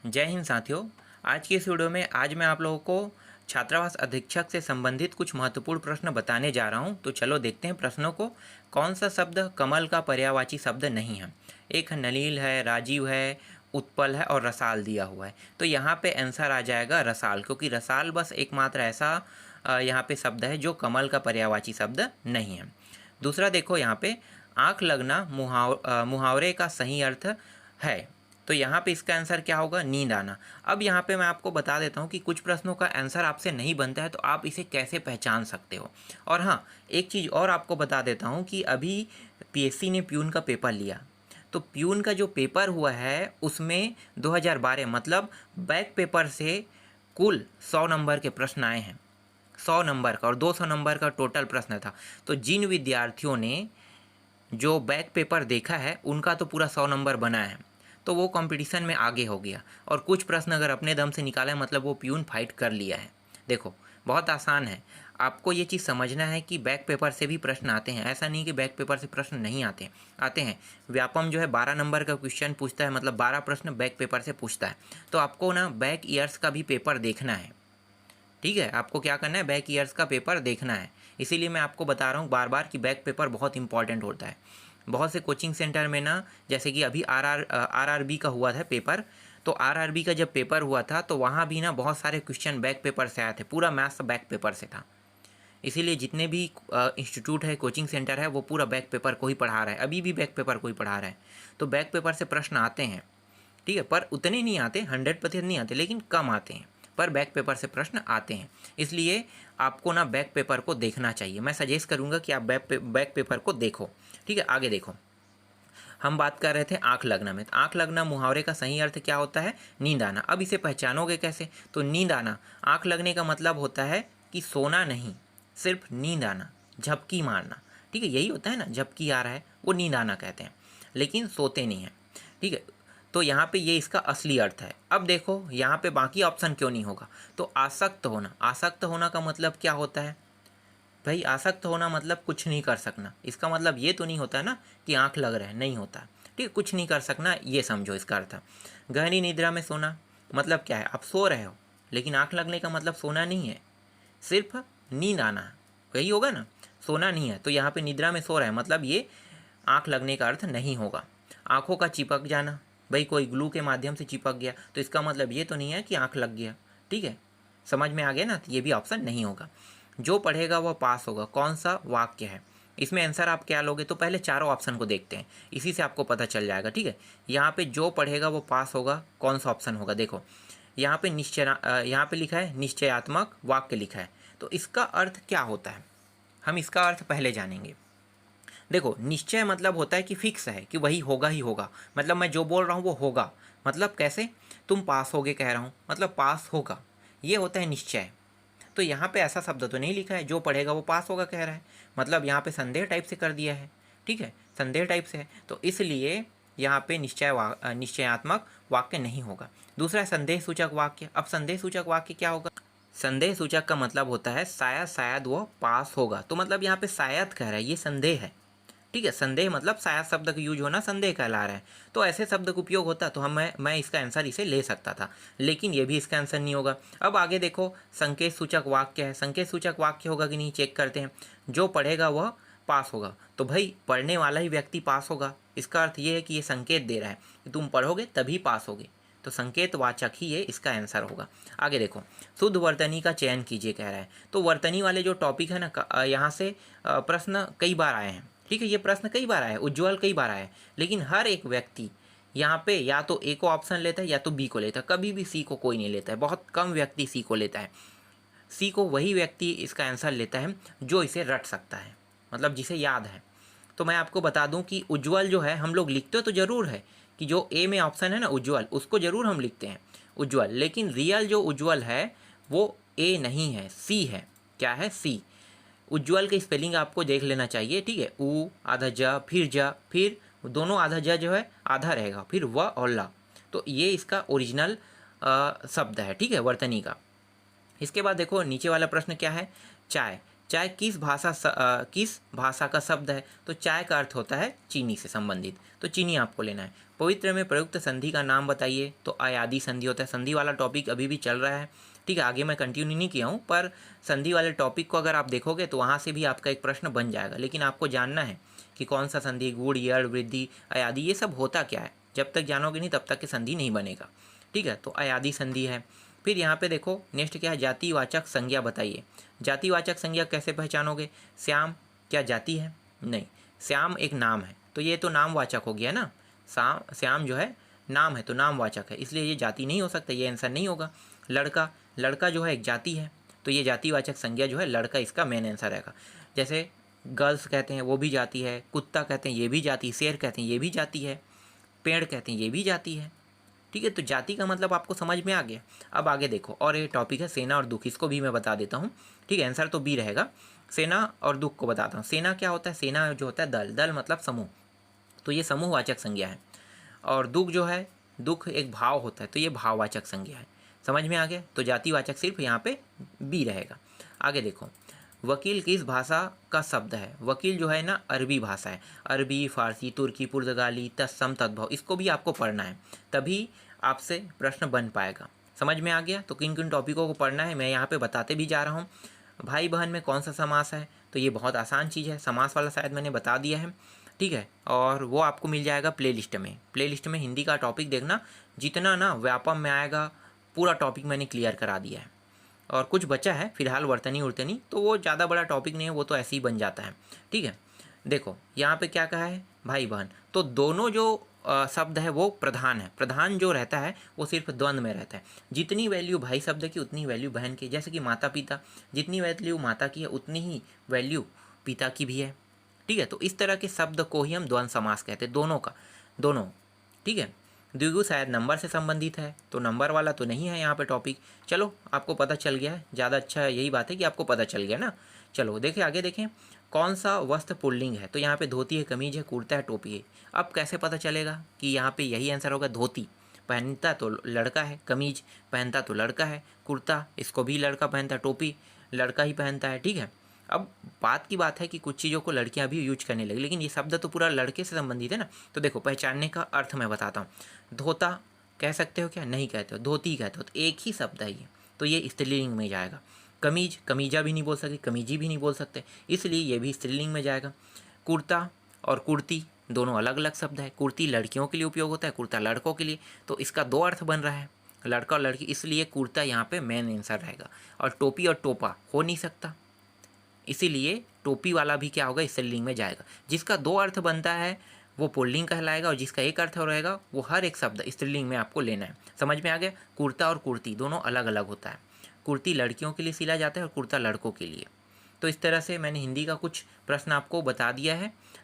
जय हिंद साथियों। आज की इस वीडियो में मैं आप लोगों को छात्रावास अधीक्षक से संबंधित कुछ महत्वपूर्ण प्रश्न बताने जा रहा हूं। तो चलो देखते हैं प्रश्नों को। कौन सा शब्द कमल का पर्यायवाची शब्द नहीं है? एक है नलील है, राजीव है, उत्पल है और रसाल दिया हुआ है। तो यहाँ पे आंसर आ जाएगा रसाल, क्योंकि रसाल बस एकमात्र ऐसा यहाँ पे शब्द है जो कमल का पर्यायवाची शब्द नहीं है। दूसरा देखो, यहाँ पे आँख लगना मुहावरे का सही अर्थ है। तो यहाँ पे इसका आंसर क्या होगा? नींद आना। अब यहाँ पे मैं आपको बता देता हूँ कि कुछ प्रश्नों का आंसर आपसे नहीं बनता है, तो आप इसे कैसे पहचान सकते हो। और हाँ, एक चीज़ और आपको बता देता हूँ कि अभी पीएससी ने प्यून का पेपर लिया। तो प्यून का जो पेपर हुआ है उसमें 2012 मतलब बैक पेपर से कुल 100 नंबर के प्रश्न आए हैं। 100 नंबर का और 200 नंबर का टोटल प्रश्न था। तो जिन विद्यार्थियों ने जो बैक पेपर देखा है उनका तो पूरा 100 नंबर बना है, तो वो कंपटीशन में आगे हो गया। और कुछ प्रश्न अगर अपने दम से निकाला मतलब वो प्यून फाइट कर लिया है। देखो, बहुत आसान है। आपको ये चीज़ समझना है कि बैक पेपर से भी प्रश्न आते हैं। ऐसा नहीं कि बैक पेपर से प्रश्न नहीं आते हैं। व्यापम जो है 12 नंबर का क्वेश्चन पूछता है, मतलब 12 प्रश्न बैक पेपर से पूछता है। तो आपको ना बैक ईयर्स का भी पेपर देखना है। ठीक है, आपको क्या करना है? बैक ईयर्स का पेपर देखना है। इसीलिए मैं आपको बता रहा हूँ बार बार कि बैक पेपर बहुत इंपॉर्टेंट होता है। बहुत से कोचिंग सेंटर में ना, जैसे कि अभी आरआरबी का हुआ था पेपर, तो आरआरबी का जब पेपर हुआ था तो वहाँ भी ना बहुत सारे क्वेश्चन बैक पेपर से आए थे। पूरा मैथ्स बैक पेपर से था। इसीलिए जितने भी इंस्टीट्यूट है, कोचिंग सेंटर है, वो पूरा बैक पेपर को ही पढ़ा रहा है। अभी भी बैक पेपर को ही पढ़ा रहा है। तो बैक पेपर से प्रश्न आते हैं, ठीक है, पर उतने नहीं आते, 100% नहीं आते, लेकिन कम आते हैं। पर बैक पेपर से प्रश्न आते हैं। इसलिए आपको ना बैक पेपर को देखना चाहिए। मैं सजेस्ट करूंगा कि आप बैक पेपर को देखो। ठीक है, आगे देखो। हम बात कर रहे थे आँख लगना में। आँख लगना मुहावरे का सही अर्थ क्या होता है? नींद आना। अब इसे पहचानोगे कैसे? तो नींद आना, आँख लगने का मतलब होता है कि सोना नहीं, सिर्फ नींद आना, झपकी मारना। ठीक है, यही होता है ना, झपकी आ रहा है वो नींद आना कहते हैं, लेकिन सोते नहीं हैं। ठीक है, तो यहाँ पे ये इसका असली अर्थ है। अब देखो यहाँ पे बाकी ऑप्शन क्यों नहीं होगा? तो आसक्त होना। आसक्त होना का मतलब क्या होता है भाई? आसक्त होना मतलब कुछ नहीं कर सकना। इसका मतलब ये तो नहीं होता है ना कि आंख लग रहा है, नहीं होता। ठीक है, कुछ नहीं कर सकना, ये समझो इसका अर्थ। गहरी निद्रा में सोना मतलब क्या है? आप सो रहे हो, लेकिन आंख लगने का मतलब सोना नहीं है, सिर्फ नींद आना है, वही होगा ना। सोना नहीं है, तो यहाँ पे निद्रा में सो रहा है, मतलब ये आंख लगने का अर्थ नहीं होगा। आंखों का चिपक जाना, भाई कोई ग्लू के माध्यम से चिपक गया, तो इसका मतलब ये तो नहीं है कि आंख लग गया। ठीक है, समझ में आ गया ना? तो ये भी ऑप्शन नहीं होगा। जो पढ़ेगा वह पास होगा, कौन सा वाक्य है? इसमें आंसर आप क्या लोगे? तो पहले चारों ऑप्शन को देखते हैं, इसी से आपको पता चल जाएगा। ठीक है, यहाँ पे जो पढ़ेगा वो पास होगा, कौन सा ऑप्शन होगा? देखो यहाँ पे यहाँ पे लिखा है निश्चयात्मक वाक्य लिखा है। तो इसका अर्थ क्या होता है, हम इसका अर्थ पहले जानेंगे। देखो, निश्चय मतलब होता है कि फिक्स है, कि वही होगा ही होगा, मतलब मैं जो बोल रहा हूँ वो होगा। मतलब कैसे? तुम पास होगे कह रहा हूँ, मतलब पास होगा, ये होता है निश्चय। तो यहाँ पे ऐसा शब्द तो नहीं लिखा है जो पढ़ेगा वो पास होगा कह रहा है, मतलब यहाँ पे संदेह टाइप से कर दिया है। ठीक है, संदेह टाइप से है, तो इसलिए यहाँ पे निश्चयात्मक वाक्य नहीं होगा। दूसरा है संदेह सूचक वाक्य। अब संदेह सूचक वाक्य क्या होगा? संदेह सूचक का मतलब होता है शायद वो पास होगा। तो मतलब यहाँ पे शायद कह रहा है, ये संदेह है। ठीक है, संदेह मतलब शायद शब्द का यूज होना संदेह कहला रहा है। तो ऐसे शब्द का उपयोग होता तो मैं इसका आंसर इसे ले सकता था, लेकिन ये भी इसका आंसर नहीं होगा। अब आगे देखो, संकेत सूचक वाक्य है। संकेत सूचक वाक्य होगा कि नहीं, चेक करते हैं। जो पढ़ेगा वह पास होगा, तो भाई पढ़ने वाला ही व्यक्ति पास होगा। इसका अर्थ ये है कि ये संकेत दे रहा है कि तुम पढ़ोगे तभी पास होगे, तो संकेत वाचक ही ये इसका आंसर होगा। आगे देखो, शुद्ध वर्तनी का चयन कीजिए कह रहा है। तो वर्तनी वाले जो टॉपिक है ना, यहाँ से प्रश्न कई बार आए हैं। ठीक है, ये प्रश्न कई बार आया है, उज्ज्वल कई बार आया है, लेकिन हर एक व्यक्ति यहाँ पे या तो ए को ऑप्शन लेता है या तो बी को लेता है, कभी भी सी को कोई नहीं लेता है। बहुत कम व्यक्ति सी को लेता है। सी को वही व्यक्ति इसका आंसर लेता है जो इसे रट सकता है, मतलब जिसे याद है। तो मैं आपको बता दूं कि उज्ज्वल जो है हम लोग लिखते तो ज़रूर है कि जो ए में ऑप्शन है ना उज्ज्वल, उसको ज़रूर हम लिखते हैं उज्ज्वल, लेकिन रियल जो उज्ज्वल है वो ए नहीं है, सी है। क्या है? सी। उज्ज्वल की स्पेलिंग आपको देख लेना चाहिए। ठीक है, उ आधा ज, फिर ज, फिर दोनों आधा ज जो है आधा रहेगा, फिर व और ला। तो ये इसका ओरिजिनल शब्द है। ठीक है, वर्तनी का। इसके बाद देखो नीचे वाला प्रश्न क्या है? चाय। चाय किस भाषा का शब्द है, तो चाय का अर्थ होता है चीनी से संबंधित, तो चीनी आपको लेना है। पवित्र में प्रयुक्त संधि का नाम बताइए, तो अयादी संधि होता है। संधि वाला टॉपिक अभी भी चल रहा है, ठीक है, आगे मैं कंटिन्यू नहीं किया हूँ, पर संधि वाले टॉपिक को अगर आप देखोगे तो वहाँ से भी आपका एक प्रश्न बन जाएगा। लेकिन आपको जानना है कि कौन सा संधि, गुण, यड़, वृद्धि, अयादी, ये सब होता क्या है। जब तक जानोगे नहीं तब तक के संधि नहीं बनेगा, ठीक है। तो अयादी संधि है। फिर यहाँ पे देखो नेक्स्ट क्या है, जातिवाचक संज्ञा बताइए। जातिवाचक संज्ञा कैसे पहचानोगे। श्याम क्या जाति है, नहीं, श्याम एक नाम है, तो ये तो नामवाचक हो गया ना। श्याम जो है नाम है तो नामवाचक है, इसलिए ये जाति नहीं हो सकता, ये आंसर नहीं होगा। लड़का जो है एक जाति है, तो ये जातिवाचक संज्ञा जो है लड़का इसका मेन आंसर रहेगा। जैसे गर्ल्स कहते हैं वो भी जाति है, कुत्ता कहते हैं ये भी जाति, शेर कहते हैं ये भी जाति है, पेड़ कहते हैं ये भी जाति है, ठीक है। तो जाति का मतलब आपको समझ में आ गया। अब आगे देखो, और ये टॉपिक है सेना और दुख, इसको भी मैं बता देता हूँ, ठीक है। आंसर तो बी रहेगा। सेना और दुख को बताता हूँ। सेना क्या होता है, सेना जो होता है दल मतलब समूह, तो ये समूहवाचक संज्ञा है। और दुख जो है, दुख एक भाव होता है, तो ये भाववाचक संज्ञा है। समझ में आ गया। तो जातिवाचक सिर्फ यहाँ पे बी रहेगा। आगे देखो, वकील किस भाषा का शब्द है। वकील जो है ना अरबी भाषा है, अरबी, फारसी, तुर्की, पुर्तगाली, तत्सम, तद्भव, इसको भी आपको पढ़ना है, तभी आपसे प्रश्न बन पाएगा। समझ में आ गया। तो किन किन टॉपिकों को पढ़ना है मैं यहाँ पे बताते भी जा रहा हूँ। भाई बहन में कौन सा समास है, तो ये बहुत आसान चीज़ है, समास वाला शायद मैंने बता दिया है, ठीक है। और वो आपको मिल जाएगा प्लेलिस्ट में हिंदी का टॉपिक देखना, जितना ना व्यापम में आएगा पूरा टॉपिक मैंने क्लियर करा दिया है। और कुछ बचा है फिलहाल वर्तनी उर्तनी, तो वो ज़्यादा बड़ा टॉपिक नहीं है, वो तो ऐसे ही बन जाता है, ठीक है। देखो यहाँ पे क्या कहा है, भाई बहन, तो दोनों जो शब्द है वो प्रधान है। प्रधान जो रहता है वो सिर्फ द्वंद्व में रहता है। जितनी वैल्यू भाई शब्द की उतनी वैल्यू बहन की। जैसे कि माता पिता, जितनी वैल्यू माता की है उतनी ही वैल्यू पिता की भी है, ठीक है। तो इस तरह के शब्द को ही हम द्वंद्व समास कहते हैं, दोनों, ठीक है। द्विगु शायद नंबर से संबंधित है, तो नंबर वाला तो नहीं है यहाँ पे टॉपिक। चलो आपको पता चल गया है, ज़्यादा अच्छा यही बात है कि आपको पता चल गया ना। चलो देखें आगे, देखें कौन सा वस्त्र पुल्लिंग है, तो यहाँ पे धोती है, कमीज है, कुर्ता है, टोपी है। अब कैसे पता चलेगा कि यहाँ पे यही आंसर होगा। धोती पहनता तो लड़का है, कमीज पहनता तो लड़का है, कुर्ता इसको भी लड़का पहनता है, टोपी लड़का ही पहनता है, ठीक है। अब बात की बात है कि कुछ चीज़ों को लड़कियां भी यूज करने लगी, लेकिन ये शब्द तो पूरा लड़के से संबंधित है ना। तो देखो पहचानने का अर्थ मैं बताता हूँ। धोता कह सकते हो क्या, नहीं कहते हो, धोती कहते हो, तो एक ही शब्द है ये, तो ये स्त्रीलिंग में जाएगा। कमीज, कमीजा भी नहीं बोल सकते, कमीजी भी नहीं बोल सकते, इसलिए ये भी स्त्रीलिंग में जाएगा। कुर्ता और कुर्ती दोनों अलग अलग शब्द है। कुर्ती लड़कियों के लिए उपयोग होता है, कुर्ता लड़कों के लिए, तो इसका दो अर्थ बन रहा है, लड़का और लड़की, इसलिए कुर्ता यहाँ पे मेन आंसर रहेगा। और टोपी और टोपा हो नहीं सकता, इसीलिए टोपी वाला भी क्या होगा, स्त्रीलिंग में जाएगा। जिसका दो अर्थ बनता है वो पुल्लिंग कहलाएगा, और जिसका एक अर्थ रहेगा वो हर एक शब्द स्त्रीलिंग में आपको लेना है। समझ में आ गया। कुर्ता और कुर्ती दोनों अलग अलग होता है, कुर्ती लड़कियों के लिए सिला जाता है और कुर्ता लड़कों के लिए। तो इस तरह से मैंने हिंदी का कुछ प्रश्न आपको बता दिया है।